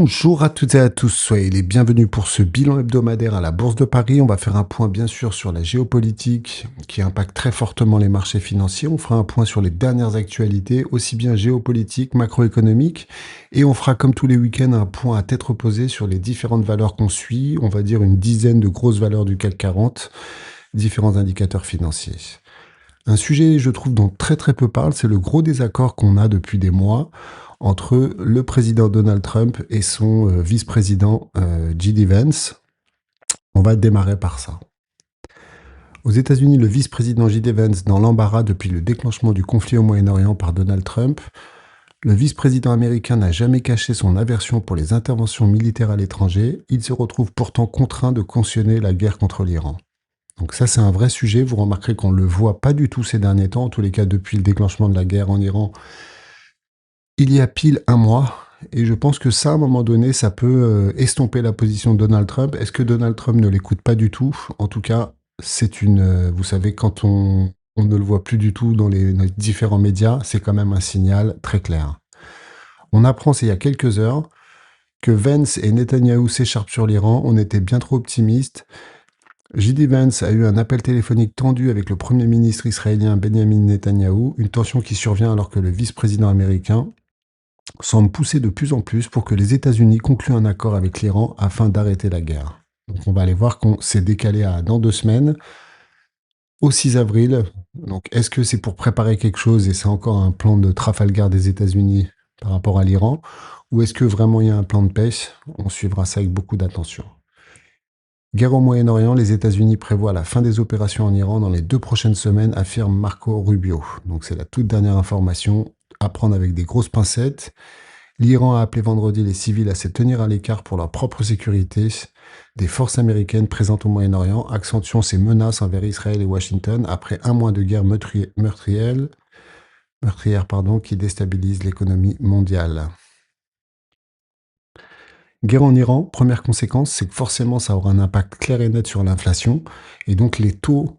Bonjour à toutes et à tous, soyez les bienvenus pour ce bilan hebdomadaire à la Bourse de Paris. On va faire un point bien sûr sur la géopolitique qui impacte très fortement les marchés financiers. On fera un point sur les dernières actualités, aussi bien géopolitiques, macroéconomiques. Et on fera comme tous les week-ends un point à tête reposée sur les différentes valeurs qu'on suit. On va dire une dizaine de grosses valeurs du CAC 40, différents indicateurs financiers. Un sujet, je trouve, dont très très peu parlent, c'est le gros désaccord qu'on a depuis des mois entre le président Donald Trump et son vice-président J.D. Vance. On va démarrer par ça. Aux États-Unis, le vice-président J.D. Vance dans l'embarras depuis le déclenchement du conflit au Moyen-Orient par Donald Trump. Le vice-président américain n'a jamais caché son aversion pour les interventions militaires à l'étranger. Il se retrouve pourtant contraint de cautionner la guerre contre l'Iran. Donc ça, c'est un vrai sujet. Vous remarquerez qu'on ne le voit pas du tout ces derniers temps, en tous les cas depuis le déclenchement de la guerre en Iran, il y a pile un mois. Et je pense que ça, à un moment donné, ça peut estomper la position de Donald Trump. Est-ce que Donald Trump ne l'écoute pas du tout? En tout cas, c'est vous savez, quand on ne le voit plus du tout dans les différents médias, c'est quand même un signal très clair. On apprend, c'est il y a quelques heures, que Vance et Netanyahou s'écharpent sur l'Iran. On était bien trop optimistes. J.D. Vance a eu un appel téléphonique tendu avec le Premier ministre israélien Benjamin Netanyahou, une tension qui survient alors que le vice-président américain semble pousser de plus en plus pour que les États-Unis concluent un accord avec l'Iran afin d'arrêter la guerre. Donc on va aller voir qu'on s'est décalé à dans 2 semaines, au 6 avril. Donc est-ce que c'est pour préparer quelque chose et c'est encore un plan de Trafalgar des États-Unis par rapport à l'Iran, ou est-ce que vraiment il y a un plan de paix? On suivra ça avec beaucoup d'attention. Guerre au Moyen-Orient, les États-Unis prévoient la fin des opérations en Iran dans les 2 prochaines semaines, affirme Marco Rubio. Donc c'est la toute dernière information, à prendre avec des grosses pincettes. L'Iran a appelé vendredi les civils à se tenir à l'écart pour leur propre sécurité des forces américaines présentes au Moyen-Orient, accentuant ses menaces envers Israël et Washington après un mois de guerre meurtrière qui déstabilise l'économie mondiale. Guerre en Iran, première conséquence, c'est que forcément ça aura un impact clair et net sur l'inflation, et donc les taux,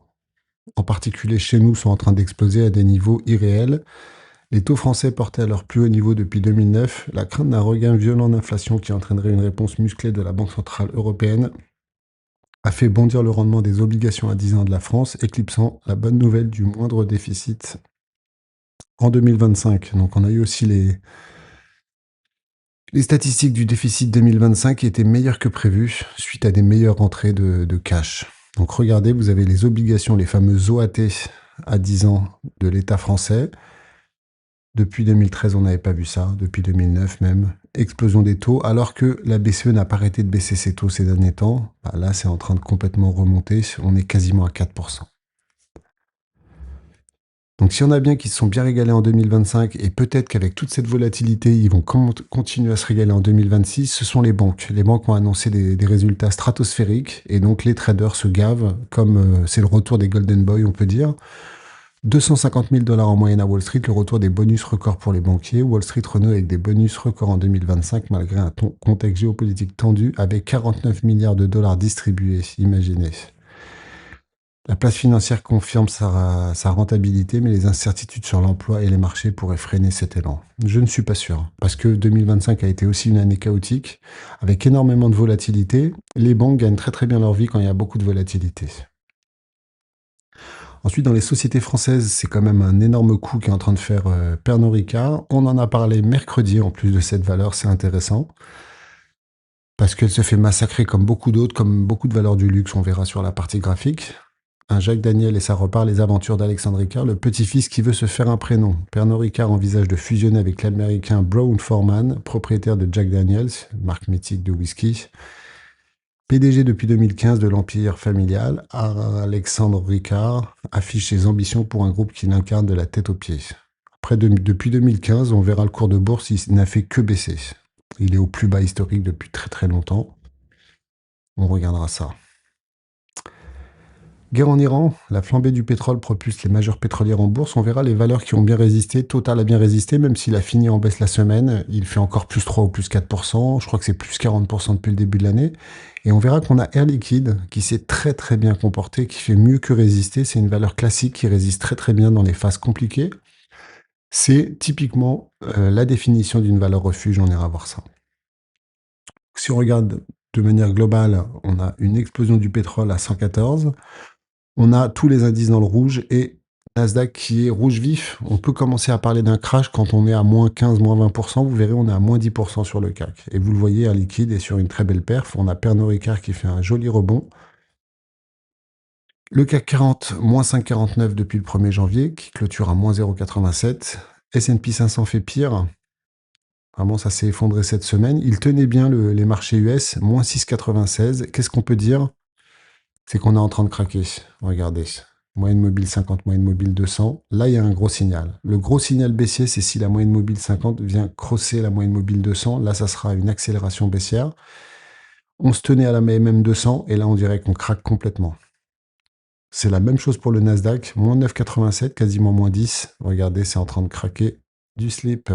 en particulier chez nous, sont en train d'exploser à des niveaux irréels. Les taux français portés à leur plus haut niveau depuis 2009, la crainte d'un regain violent d'inflation qui entraînerait une réponse musclée de la Banque centrale européenne a fait bondir le rendement des obligations à 10 ans de la France, éclipsant la bonne nouvelle du moindre déficit en 2025. Donc on a eu aussi les statistiques du déficit 2025 qui étaient meilleures que prévues suite à des meilleures rentrées de cash. Donc regardez, vous avez les obligations, les fameuses OAT à 10 ans de l'État français. Depuis 2013, on n'avait pas vu ça, depuis 2009 même. Explosion des taux, alors que la BCE n'a pas arrêté de baisser ses taux ces derniers temps. Bah là, c'est en train de complètement remonter, on est quasiment à 4%. Donc si on a bien qu'ils se sont bien régalés en 2025, et peut-être qu'avec toute cette volatilité, ils vont continuer à se régaler en 2026, ce sont les banques. Les banques ont annoncé des résultats stratosphériques, et donc les traders se gavent, comme c'est le retour des Golden Boys, on peut dire. 250 000 $ en moyenne à Wall Street, le retour des bonus records pour les banquiers. Wall Street renoue avec des bonus records en 2025, malgré un contexte géopolitique tendu, avec 49 milliards de dollars distribués, imaginez. La place financière confirme sa rentabilité, mais les incertitudes sur l'emploi et les marchés pourraient freiner cet élan. Je ne suis pas sûr, parce que 2025 a été aussi une année chaotique, avec énormément de volatilité. Les banques gagnent très très bien leur vie quand il y a beaucoup de volatilité. Ensuite, dans les sociétés françaises, c'est quand même un énorme coup qui est en train de faire Pernod Ricard. On en a parlé mercredi, en plus de cette valeur, c'est intéressant. Parce qu'elle se fait massacrer comme beaucoup d'autres, comme beaucoup de valeurs du luxe, on verra sur la partie graphique. Un Jacques Daniel et ça repart les aventures d'Alexandre Ricard, le petit-fils qui veut se faire un prénom. Pernod Ricard envisage de fusionner avec l'américain Brown-Forman, propriétaire de Jack Daniels, marque mythique de whisky. PDG depuis 2015 de l'empire familial, Alexandre Ricard affiche ses ambitions pour un groupe qu'il incarne de la tête aux pieds. Depuis 2015, on verra le cours de bourse, il n'a fait que baisser. Il est au plus bas historique depuis très très longtemps. On regardera ça. Guerre en Iran, la flambée du pétrole propulse les majeures pétrolières en bourse. On verra les valeurs qui ont bien résisté. Total a bien résisté, même s'il a fini en baisse la semaine. Il fait encore plus 3 ou plus 4%. Je crois que c'est plus 40% depuis le début de l'année. Et on verra qu'on a Air Liquide qui s'est très très bien comporté, qui fait mieux que résister. C'est une valeur classique qui résiste très très bien dans les phases compliquées. C'est typiquement la définition d'une valeur refuge. On ira voir ça. Si on regarde de manière globale, on a une explosion du pétrole à 114. On a tous les indices dans le rouge et Nasdaq qui est rouge vif. On peut commencer à parler d'un crash quand on est à moins 15, moins 20%. Vous verrez, on est à moins 10% sur le CAC. Et vous le voyez, Air Liquide est sur une très belle perf. On a Pernod Ricard qui fait un joli rebond. Le CAC 40, moins 5,49 depuis le 1er janvier, qui clôture à moins 0,87. S&P 500 fait pire. Vraiment, ça s'est effondré cette semaine. Il tenait bien les marchés US, moins 6,96. Qu'est-ce qu'on peut dire? C'est qu'on est en train de craquer. Regardez. Moyenne mobile 50, moyenne mobile 200. Là, il y a un gros signal. Le gros signal baissier, c'est si la moyenne mobile 50 vient crosser la moyenne mobile 200. Là, ça sera une accélération baissière. On se tenait à la MM 200 et là, on dirait qu'on craque complètement. C'est la même chose pour le Nasdaq. Moins 9,87, quasiment moins 10. Regardez, c'est en train de craquer du slip.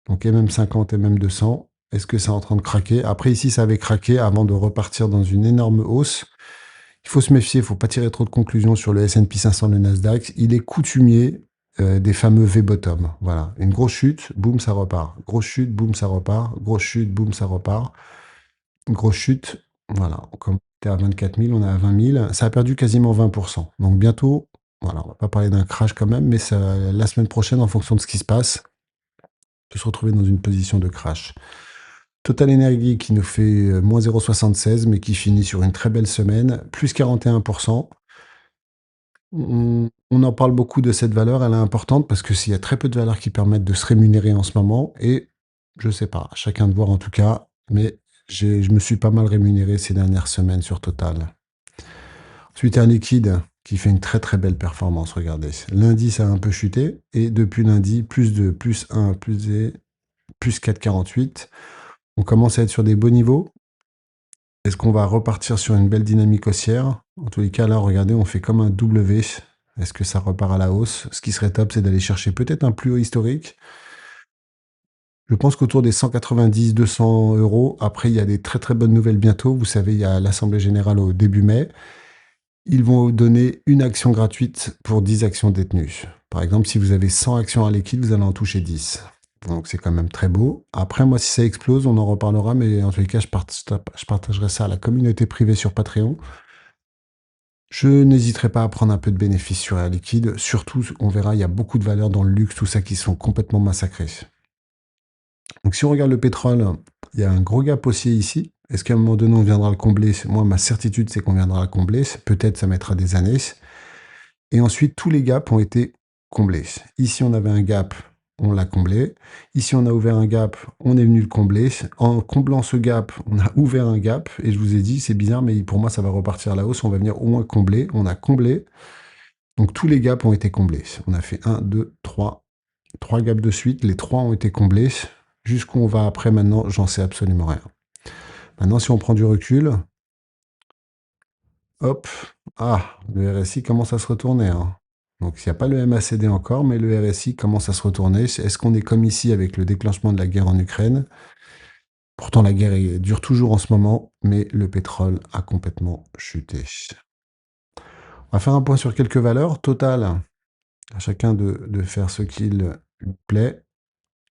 Donc MM50, MM200. Est-ce que c'est en train de craquer? Après, ici, ça avait craqué avant de repartir dans une énorme hausse. Il faut se méfier, il ne faut pas tirer trop de conclusions sur le S&P 500, le Nasdaq. Il est coutumier des fameux V-bottom. Voilà, une grosse chute, boum, ça repart. Grosse chute, boum, ça repart. Grosse chute, boum, ça repart. Grosse chute, voilà. Comme on était à 24 000, on est à 20 000. Ça a perdu quasiment 20%. Donc bientôt, voilà, on va pas parler d'un crash quand même, mais ça, la semaine prochaine, en fonction de ce qui se passe, on peut se retrouver dans une position de crash. Total Energy qui nous fait moins 0,76, mais qui finit sur une très belle semaine, plus 41%. On en parle beaucoup de cette valeur, elle est importante parce que s'il y a très peu de valeurs qui permettent de se rémunérer en ce moment, et je sais pas, chacun de voir en tout cas, mais je me suis pas mal rémunéré ces dernières semaines sur Total. Ensuite, un liquide qui fait une très très belle performance, regardez. Lundi, ça a un peu chuté, et depuis lundi, plus 2, plus 1, plus 4,48. On commence à être sur des beaux niveaux. Est-ce qu'on va repartir sur une belle dynamique haussière? En tous les cas, là, regardez, on fait comme un W. Est-ce que ça repart à la hausse? Ce qui serait top, c'est d'aller chercher peut-être un plus haut historique. Je pense qu'autour des 190, 200 euros. Après, il y a des très très bonnes nouvelles bientôt. Vous savez, il y a l'Assemblée générale au début mai. Ils vont donner une action gratuite pour 10 actions détenues. Par exemple, si vous avez 100 actions à liquide, vous allez en toucher 10. Donc c'est quand même très beau. Après, moi, si ça explose, on en reparlera, mais en tous les cas, je partagerai ça à la communauté privée sur Patreon. Je n'hésiterai pas à prendre un peu de bénéfice sur Air Liquide. Surtout, on verra, il y a beaucoup de valeurs dans le luxe, tout ça qui sont complètement massacrées. Donc si on regarde le pétrole, il y a un gros gap haussier ici. Est-ce qu'à un moment donné, on viendra le combler? Moi, ma certitude, c'est qu'on viendra le combler. Peut-être ça mettra des années. Et ensuite, tous les gaps ont été comblés. Ici, on avait un gap, on l'a comblé. Ici, on a ouvert un gap, on est venu le combler. En comblant ce gap, on a ouvert un gap. Et je vous ai dit, c'est bizarre, mais pour moi, ça va repartir à la hausse. On va venir au moins combler. On a comblé. Donc, tous les gaps ont été comblés. On a fait 1, 2, 3. 3 gaps de suite. Les 3 ont été comblés. Jusqu'où on va après, maintenant, j'en sais absolument rien. Maintenant, si on prend du recul, hop, ah, le RSI commence à se retourner, hein. Donc, il n'y a pas le MACD encore, mais le RSI commence à se retourner. Est-ce qu'on est comme ici avec le déclenchement de la guerre en Ukraine? Pourtant, la guerre dure toujours en ce moment, mais le pétrole a complètement chuté. On va faire un point sur quelques valeurs. Total, à chacun de faire ce qu'il lui plaît.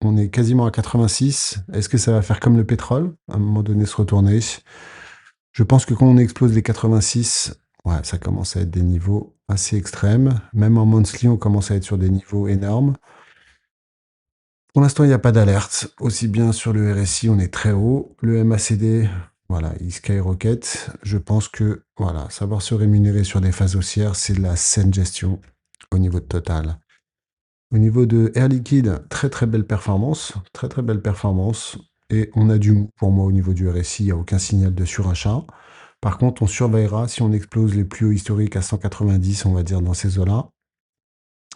On est quasiment à 86. Est-ce que ça va faire comme le pétrole, à un moment donné, se retourner? Je pense que quand on explose les 86, ouais, ça commence à être des niveaux assez extrêmes. Même en monthly, on commence à être sur des niveaux énormes. Pour l'instant, il n'y a pas d'alerte. Aussi bien sur le RSI, on est très haut. Le MACD, voilà, il skyrocket. Je pense que, voilà, savoir se rémunérer sur des phases haussières, c'est de la saine gestion au niveau de Total. Au niveau de Air Liquide, très très belle performance. Très très belle performance. Et on a du mou pour moi au niveau du RSI, il n'y a aucun signal de surachat. Par contre, on surveillera si on explose les plus hauts historiques à 190, on va dire, dans ces eaux-là,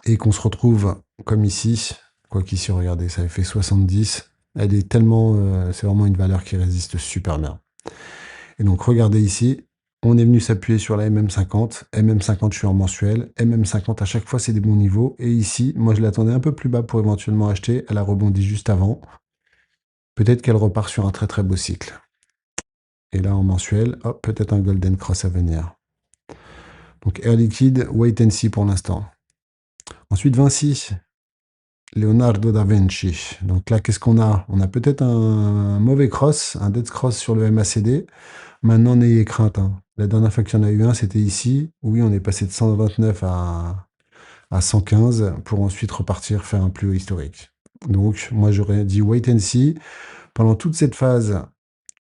et qu'on se retrouve comme ici. Quoi qu'ici, regardez, ça avait fait 70. Elle est tellement... c'est vraiment une valeur qui résiste super bien. Et donc, regardez ici, on est venu s'appuyer sur la MM50. MM50, je suis en mensuel. MM50, à chaque fois, c'est des bons niveaux. Et ici, moi, je l'attendais un peu plus bas pour éventuellement acheter. Elle a rebondi juste avant. Peut-être qu'elle repart sur un très très beau cycle. Et là, en mensuel, hop, peut-être un Golden Cross à venir. Donc Air Liquide, wait and see pour l'instant. Ensuite, Vinci. Leonardo da Vinci. Donc là, qu'est-ce qu'on a? On a peut-être un mauvais cross, un dead cross sur le MACD. Maintenant, n'ayez crainte, hein. La dernière fois qu'il y en a eu un, c'était ici. Oui, on est passé de 129 à 115 pour ensuite repartir faire un plus haut historique. Donc, moi, j'aurais dit wait and see. Pendant toute cette phase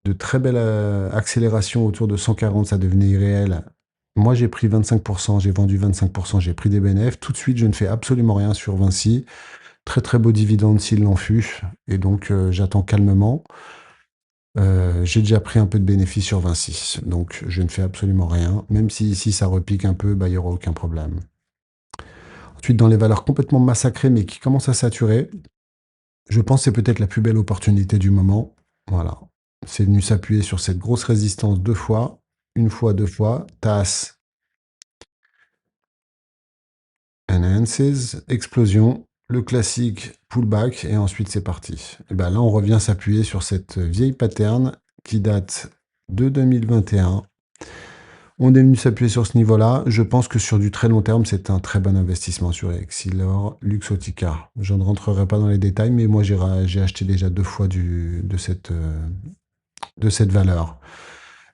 de très belle accélération autour de 140, ça devenait irréel. Moi, j'ai pris 25%, j'ai vendu 25%, j'ai pris des bénéfices. Tout de suite, je ne fais absolument rien sur Vinci. Très très beau dividende s'il l'en fut. Et donc, j'attends calmement. J'ai déjà pris un peu de bénéfice sur Vinci. Donc, je ne fais absolument rien. Même si ici, ça repique un peu, bah, il n'y aura aucun problème. Ensuite, dans les valeurs complètement massacrées, mais qui commencent à saturer, je pense que c'est peut-être la plus belle opportunité du moment. Voilà. C'est venu s'appuyer sur cette grosse résistance deux fois. Une fois, deux fois. TAS, enhances, explosion. Le classique pullback. Et ensuite, c'est parti. Et ben là, on revient s'appuyer sur cette vieille pattern qui date de 2021. On est venu s'appuyer sur ce niveau-là. Je pense que sur du très long terme, c'est un très bon investissement sur Exilor, Luxottica. Je ne rentrerai pas dans les détails, mais moi, j'ai acheté déjà deux fois de cette valeur.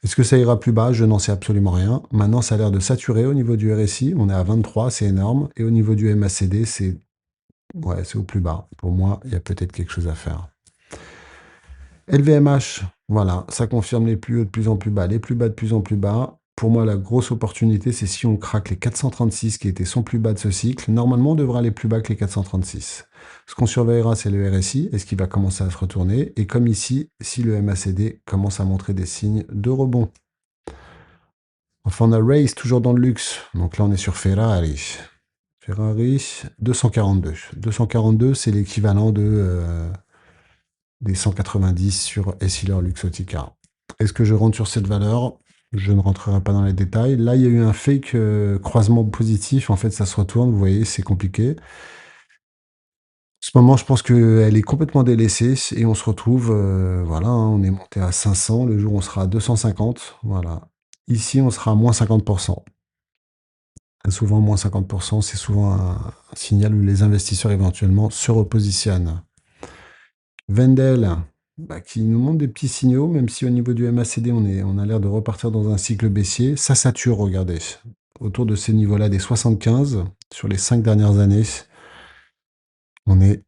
Est-ce que ça ira plus bas? Je n'en sais absolument rien. Maintenant, ça a l'air de saturer au niveau du RSI. On est à 23, c'est énorme. Et au niveau du MACD, c'est au plus bas. Pour moi, il y a peut-être quelque chose à faire. LVMH, voilà, ça confirme les plus hauts de plus en plus bas, les plus bas de plus en plus bas. Pour moi, la grosse opportunité, c'est si on craque les 436 qui étaient son plus bas de ce cycle. Normalement, on devrait aller plus bas que les 436. Ce qu'on surveillera, c'est le RSI. Est-ce qu'il va commencer à se retourner? Et comme ici, si le MACD commence à montrer des signes de rebond. Enfin, on a Race toujours dans le luxe. Donc là, on est sur Ferrari. Ferrari, 242. 242, c'est l'équivalent des 190 sur Essilor Luxottica. Est-ce que je rentre sur cette valeur? Je ne rentrerai pas dans les détails. Là, il y a eu un fake croisement positif. En fait, ça se retourne. Vous voyez, c'est compliqué. En ce moment, je pense qu'elle est complètement délaissée et on se retrouve, voilà, hein, on est monté à 500. Le jour, on sera à 250. Voilà. Ici, on sera à moins 50%. Souvent, moins 50%, c'est souvent un signal où les investisseurs éventuellement se repositionnent. Wendel, bah, qui nous montre des petits signaux, même si au niveau du MACD, on a l'air de repartir dans un cycle baissier. Ça sature, regardez. Autour de ces niveaux-là, des 75, sur les 5 dernières années, on est,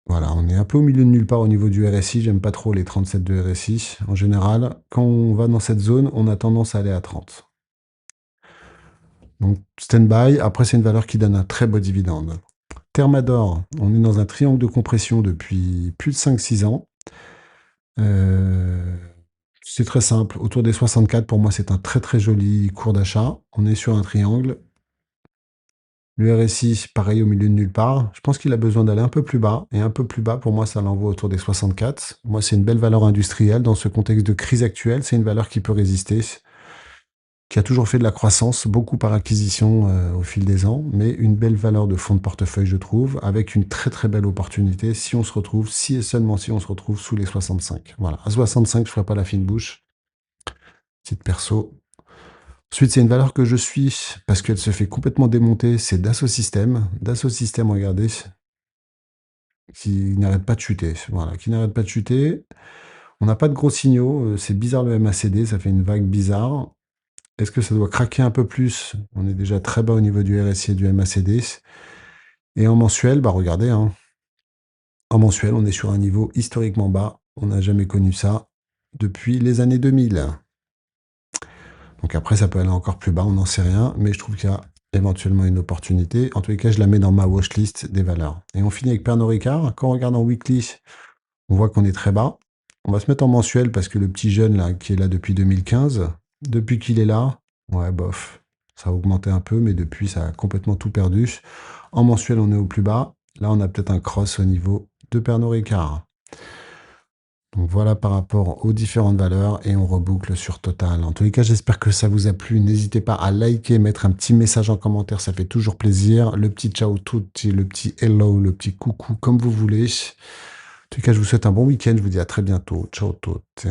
voilà, on est un peu au milieu de nulle part au niveau du RSI. J'aime pas trop les 37 de RSI. En général, quand on va dans cette zone, on a tendance à aller à 30. Donc, stand-by. Après, c'est une valeur qui donne un très beau dividende. Thermador, on est dans un triangle de compression depuis plus de 5-6 ans. C'est très simple. Autour des 64, pour moi, c'est un très très joli cours d'achat. On est sur un triangle. Le RSI, pareil, au milieu de nulle part. Je pense qu'il a besoin d'aller un peu plus bas. Et un peu plus bas, pour moi, ça l'envoie autour des 64. Moi, c'est une belle valeur industrielle. Dans ce contexte de crise actuelle, c'est une valeur qui peut résister, qui a toujours fait de la croissance, beaucoup par acquisition au fil des ans, mais une belle valeur de fonds de portefeuille, je trouve, avec une très très belle opportunité si on se retrouve, si et seulement si on se retrouve sous les 65. Voilà, à 65, je ne ferai pas la fine bouche, titre perso. Ensuite, c'est une valeur que je suis parce qu'elle se fait complètement démonter, c'est Dassault Systèmes. Dassault Systèmes, regardez, qui n'arrête pas de chuter. Voilà, qui n'arrête pas de chuter. On n'a pas de gros signaux, c'est bizarre le MACD, ça fait une vague bizarre. Est-ce que ça doit craquer un peu plus? On est déjà très bas au niveau du RSI et du MACD. Et en mensuel, bah regardez, hein, en mensuel, on est sur un niveau historiquement bas. On n'a jamais connu ça depuis les années 2000. Donc après, ça peut aller encore plus bas, on n'en sait rien, mais je trouve qu'il y a éventuellement une opportunité. En tous les cas, je la mets dans ma watchlist des valeurs. Et on finit avec Pernod Ricard. Quand on regarde en weekly, on voit qu'on est très bas. On va se mettre en mensuel parce que le petit jeune là, qui est là depuis 2015, depuis qu'il est là, ouais, bof, ça a augmenté un peu, mais depuis, ça a complètement tout perdu. En mensuel, on est au plus bas. Là, on a peut-être un cross au niveau de Pernod Ricard. Donc voilà par rapport aux différentes valeurs et on reboucle sur Total. En tous les cas, j'espère que ça vous a plu. N'hésitez pas à liker, mettre un petit message en commentaire, ça fait toujours plaisir. Le petit ciao tutti, le petit hello, le petit coucou, comme vous voulez. En tout cas, je vous souhaite un bon week-end. Je vous dis à très bientôt. Ciao tutti.